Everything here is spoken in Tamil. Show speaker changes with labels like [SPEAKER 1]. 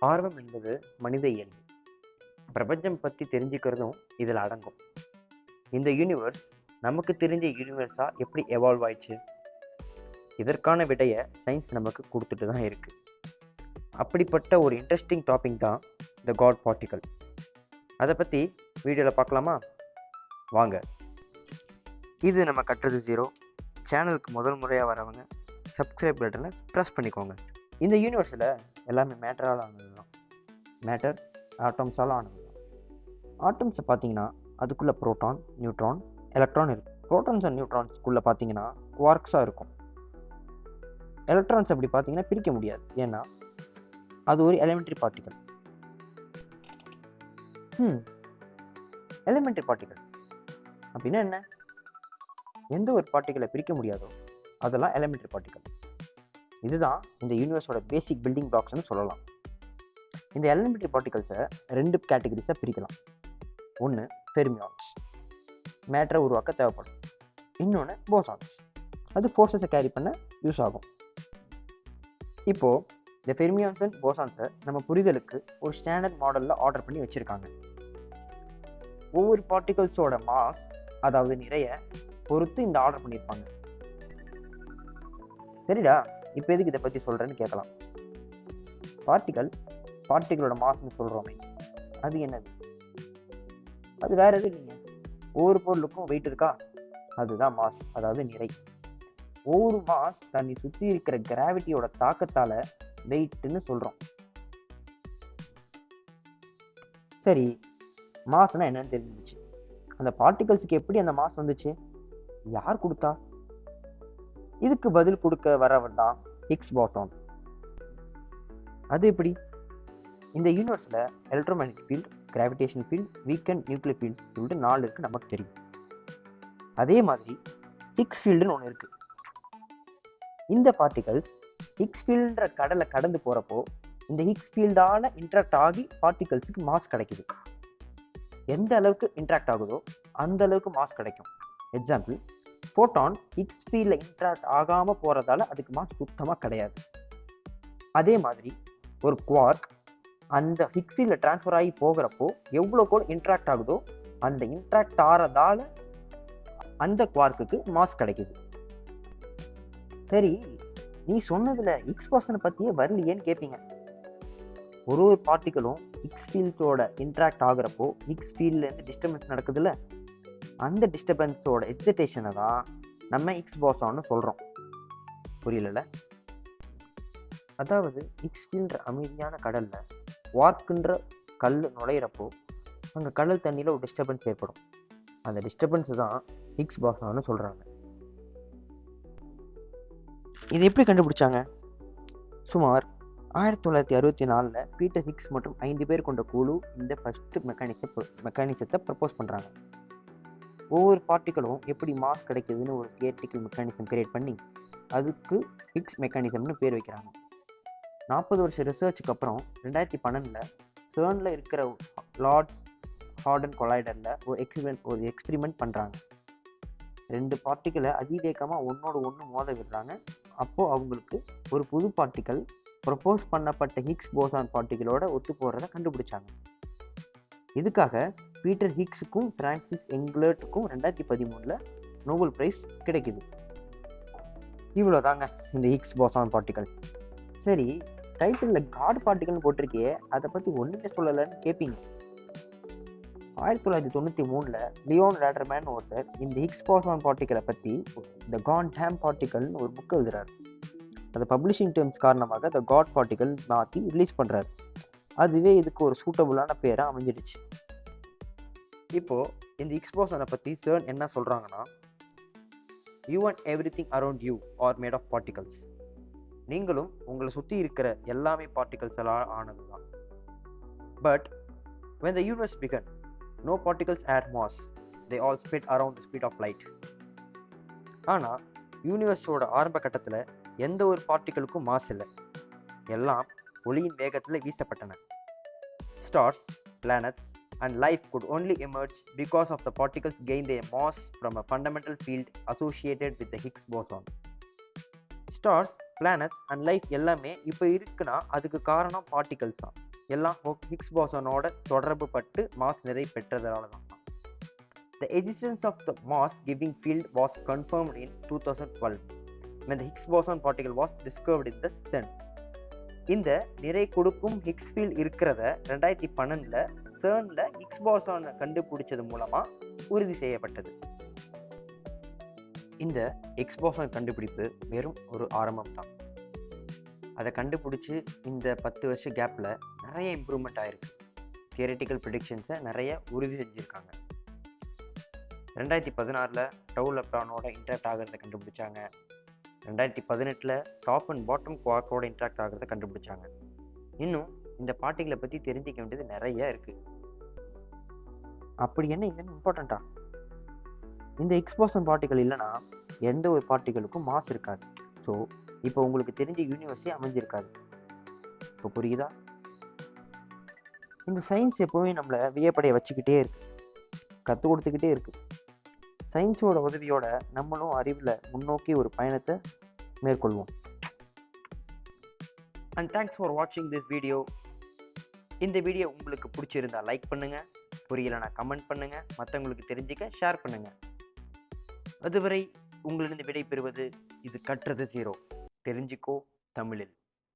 [SPEAKER 1] ஆர்வம் என்பது மனித இயல்பு. பிரபஞ்சம் பற்றி தெரிஞ்சுக்கிறதும் இதில் அடங்கும். இந்த யூனிவர்ஸ் நமக்கு தெரிஞ்ச யூனிவர்ஸா எப்படி எவால்வ் ஆயிடுச்சு? இதற்கான விடையை சயின்ஸ் நமக்கு கொடுத்துட்டு தான் இருக்கு. அப்படிப்பட்ட ஒரு இன்ட்ரெஸ்டிங் டாபிக் தான் த காட் பார்ட்டிகல். அதை பற்றி வீடியோவில் பார்க்கலாமா? வாங்க. இது நம்ம கட்டுறது ஜீரோ சேனலுக்கு முதல் முறையாக வரவங்க சப்ஸ்கிரைப் பட்டனை ப்ரெஸ் பண்ணிக்கோங்க. இந்த யூனிவர்ஸில் எல்லாமே மேட்டரால் ஆனது தான். மேட்டர் ஆட்டம்ஸால் ஆனது தான். ஆட்டம்ஸை பார்த்தீங்கன்னா அதுக்குள்ளே ப்ரோட்டான், நியூட்ரான், எலக்ட்ரான் இருக்கும். ப்ரோட்டான்ஸ் அண்ட் நியூட்ரான்ஸ்குள்ளே பார்த்தீங்கன்னா குவார்க்ஸாக இருக்கும். எலக்ட்ரான்ஸ் அப்படி பார்த்தீங்கன்னா பிரிக்க முடியாது, ஏன்னா அது ஒரு எலிமெண்ட்ரி பார்ட்டிகல். எலிமெண்ட்ரி பார்ட்டிகல் அப்படின்னா என்ன? எந்த ஒரு பார்ட்டிகளை பிரிக்க முடியாதோ அதெல்லாம் எலிமெண்ட்ரி பார்ட்டிகல். இதுதான் இந்த யூனிவர்ஸோட பேசிக் பில்டிங் பிளாக்ஸ்னு சொல்லலாம். இந்த எலிமெண்ட்ரி பார்ட்டிகல்ஸை ரெண்டு கேட்டகரிஸாக பிரிக்கலாம். ஒன்று ஃபெர்மியான்ஸ், மேட்டரை உருவாக்க தேவைப்படும். இன்னொன்று போசான்ஸ், அது ஃபோர்ஸஸை கேரி பண்ண யூஸ் ஆகும். இப்போது இந்த ஃபெர்மியான்ஸ் அண்ட் போசான்ஸை நம்ம புரிதலுக்கு ஒரு ஸ்டாண்டர்ட் மாடலில் ஆர்டர் பண்ணி வச்சுருக்காங்க. ஒவ்வொரு பார்ட்டிகல்ஸோட மாஸ், அதாவது நிறைய பொறுத்து இந்த ஆர்டர் பண்ணியிருப்பாங்க. சரிடா, இப்போ எதுக்கு இதை பற்றி சொல்கிறேன்னு கேட்கலாம். பார்ட்டிகளோட மாஸ்ன்னு சொல்கிறோமே, அது என்னது? அது வேற எதுவும் இல்லைங்க. ஒவ்வொரு பொருளுக்கும் வெயிட் இருக்கா, அதுதான் மாஸ், அதாவது நிறை. ஒவ்வொரு மாஸ் தன்னை சுற்றி இருக்கிற கிராவிட்டியோட தாக்கத்தால் வெயிட்னு சொல்கிறோம். சரி, மாஸ்னா என்னன்னு தெரிஞ்சிச்சு. அந்த பார்ட்டிகல்ஸுக்கு எப்படி அந்த மாஸ் வந்துச்சு? யார் கொடுத்தா? இதுக்கு பதில் கொடுக்க வரவர் தான் ஹிக்ஸ் போசான். அது எப்படி? இந்த யூனிவர்ஸில் electromagnetic field, gravitation field, weak and nuclear fields சொல்லிட்டு 4 இருக்குது, நமக்கு தெரியும். அதே மாதிரி ஹிக்ஸ் ஃபீல்டுன்னு ஒன்று இருக்குது. இந்த பார்ட்டிகல்ஸ் ஹிக்ஸ் ஃபீல்டுன்ற கடலை கடந்து போகிறப்போ இந்த ஹிக்ஸ் ஃபீல்டால் இன்ட்ராக்ட் ஆகி பார்ட்டிகல்ஸுக்கு மாஸ் கிடைக்குது. எந்த அளவுக்கு இன்ட்ராக்ட் ஆகுதோ அந்த அளவுக்கு மாஸ் கிடைக்கும். எக்ஸாம்பிள், ஃபோட்டான் ஹிக்ஸ் ஃபீல்டில் இன்ட்ராக்ட் ஆகாமல் போகிறதால அதுக்கு மாஸ் சுத்தமாக கிடையாது. அதே மாதிரி ஒரு குவார்க் அந்த ஹிக்ஸ் ஃபீல்டில் ட்ரான்ஸ்ஃபர் ஆகி போகிறப்போ எவ்வளோ இன்ட்ராக்ட் ஆகுதோ அந்த இன்ட்ராக்ட் ஆகிறதால அந்த குவார்க்குக்கு மாஸ் கிடைக்குது. சரி, நீ சொன்னதில் ஹிக்ஸ் போசானை பற்றியே வரலையேன்னு கேட்பீங்க. ஒரு பார்ட்டிகளும் ஹிக்ஸ் ஃபீல்டோட இன்ட்ராக்ட் ஆகுறப்போ ஹிக்ஸ் ஃபீல்ட்லேருந்து டிஸ்டர்பன்ஸ் நடக்குதுல்ல, அந்த டிஸ்டர்பன்ஸோட எக்ஸிட்டேஷனை தான் நம்ம ஹிக்ஸ் போசான்னு சொல்கிறோம். புரியல? அதாவது ஹிக்ஸ் ஃபீல்ட்ற அமைதியான கடலில் குவார்க்குன்ற கல் நுழையிறப்போ அங்கே கடல் தண்ணியில் ஒரு டிஸ்டர்பன்ஸ் ஏற்படும். அந்த டிஸ்டர்பன்ஸ் தான் ஹிக்ஸ் போசான்னு சொல்கிறாங்க. இது எப்படி கண்டுபிடிச்சாங்க? சுமார் 1964 பீட்டர் ஹிக்ஸ் மற்றும் 5 பேர் கொண்ட குழு இந்த ஃபர்ஸ்ட் மெக்கானிசத்தை ப்ரப்போஸ் பண்ணுறாங்க. ஒவ்வொரு பார்ட்டிகளும் எப்படி மாஸ் கிடைக்குதுன்னு ஒரு தியரிட்டிக்கல் மெக்கானிசம் கிரியேட் பண்ணி அதுக்கு ஹிக்ஸ் மெக்கானிசம்னு பேர் வைக்கிறாங்க. 40 வருஷம் ரிசர்ச்சுக்கு அப்புறம் 2012 CERNல இருக்கிற லார்ட்ஸ் ஹார்டன் கொலைடரில் ஒரு எக்ஸ்பிரிமெண்ட் பண்ணுறாங்க. 2 பார்ட்டிகளை அதிவேகமாக ஒன்னோட ஒன்று மோத விடுறாங்க. அப்போது அவங்களுக்கு ஒரு புது பார்ட்டிக்கல் ப்ரப்போஸ் பண்ணப்பட்ட ஹிக்ஸ் போசான் பார்ட்டிகளோட ஒத்து போகிறத கண்டுபிடிச்சாங்க. இதுக்காக பீட்டர் ஹிக்ஸுக்கும் பிரான்சிஸ் எங்லர்ட்டுக்கும் 2013 நோபல் பிரைஸ் கிடைக்குது. இவ்வளோதாங்க இந்த ஹிக்ஸ் போசான் பார்ட்டிகல். சரி, டைட்டிலில் காட் பார்ட்டிகல்னு போட்டிருக்கே, அதை பற்றி ஒன்றுமே சொல்லலைன்னு கேட்பீங்க. 1993 லியோன் ரேடர்மேன் ஒருத்தர் இந்த ஹிக்ஸ் போசான் பார்ட்டிகளை பற்றி த காட் டேம் பார்ட்டிகல்னு ஒரு புக் எழுதுறாரு. அதை பப்ளிஷிங் டேர்ம்ஸ் காரணமாக த காட் பார்ட்டிகல் மாற்றி ரிலீஸ் பண்ணுறாரு. அதுவே இதுக்கு ஒரு சூட்டபுளான பேராக அமைஞ்சிடுச்சு. இப்போது இந்த ஹிக்ஸ் போசானை பற்றி CERN என்ன சொல்கிறாங்கன்னா, you and every thing around you are made of particles. நீங்களும் உங்களை சுற்றி இருக்கிற எல்லாமே பார்ட்டிகல்ஸ் எல்லாம் ஆனது தான். But when the universe began, no particles had mass. They all sped around the speed of light. ஆனால் யூனிவர்ஸோட ஆரம்ப கட்டத்தில் எந்த ஒரு பார்ட்டிகளுக்கும் மாஸ் இல்லை. எல்லாம் ஒளியின் வேகத்தில் வீசப்பட்டன. Stars, planets and life could only emerge because of the particles gain their mass from a fundamental field associated with the Higgs boson. Stars, planets and life எல்லாமே இப்போ இருக்குன்னா அதுக்கு காரணம் பார்ட்டிகல்ஸ் தான். எல்லாம் ஹிக்ஸ் போசானோட தொடர்பு பட்டு மாஸ் நிறை பெற்றதால தான். The existence of the mass giving field was confirmed in 2012 when the Higgs boson particle was discovered in the CERN. இந்த நிறை கொடுக்கும் ஹிக்ஸ் ஃபீல்ட் இருக்கிறத 2012ல CERNல ஹிக்ஸ் போசானை கண்டுபிடிச்சது மூலமா உறுதி செய்யப்பட்டது. இந்த ஹிக்ஸ் போசான் கண்டுபிடிப்பு வெறும் ஒரு ஆரம்பம் தான். அதை கண்டுபிடிச்சி இந்த 10 வருஷ கேப்ல நிறைய இம்ப்ரூவ்மெண்ட் ஆயிருக்கு. தியரிட்டிக்கல் ப்ரிடிக்ஷன்ஸை நிறைய உறுதி செஞ்சுருக்காங்க. 2016ல் டவு லெப்ரானோட இன்ட்ராக்ட் ஆகிறத கண்டுபிடிச்சாங்க. 2018ல் டாப் அண்ட் பாட்டம் குவார்க்கோட இன்ட்ராக்ட் ஆகிறத கண்டுபிடிச்சாங்க. இன்னும் இந்த பார்ட்டிகளை பற்றி தெரிஞ்சிக்க வேண்டியது நிறைய இருக்கு. அப்படி என்ன இதுன்னு இம்பார்ட்டண்டா? இந்த ஹிக்ஸ் போசான் பார்ட்டிகள் இல்லைன்னா எந்த ஒரு பார்ட்டிகளுக்கும் மாஸ் இருக்காது. ஸோ இப்போ உங்களுக்கு தெரிஞ்ச யூனிவர்ஸே அமைஞ்சிருக்காது. இப்போ புரியுதா? இந்த சயின்ஸ் எப்பவுமே நம்மளை வியப்படைய வச்சுக்கிட்டே இருக்கு, கற்றுக் கொடுத்துக்கிட்டே இருக்கு. சயின்ஸோட உதவியோட நம்மளும் அறிவில் முன்னோக்கி ஒரு பயணத்தை மேற்கொள்வோம். அண்ட் தேங்க்ஸ் ஃபார் வாட்சிங் திஸ் வீடியோ. இந்த வீடியோ உங்களுக்கு பிடிச்சிருந்தா லைக் பண்ணுங்க, புரியலைன்னா கமெண்ட் பண்ணுங்க, மற்றவங்களுக்கு தெரிஞ்சுக்க ஷேர் பண்ணுங்க. அதுவரை உங்களிடம் விடை பெறுவது இது கற்றது 0. தெரிஞ்சுக்கோ தமிழில்.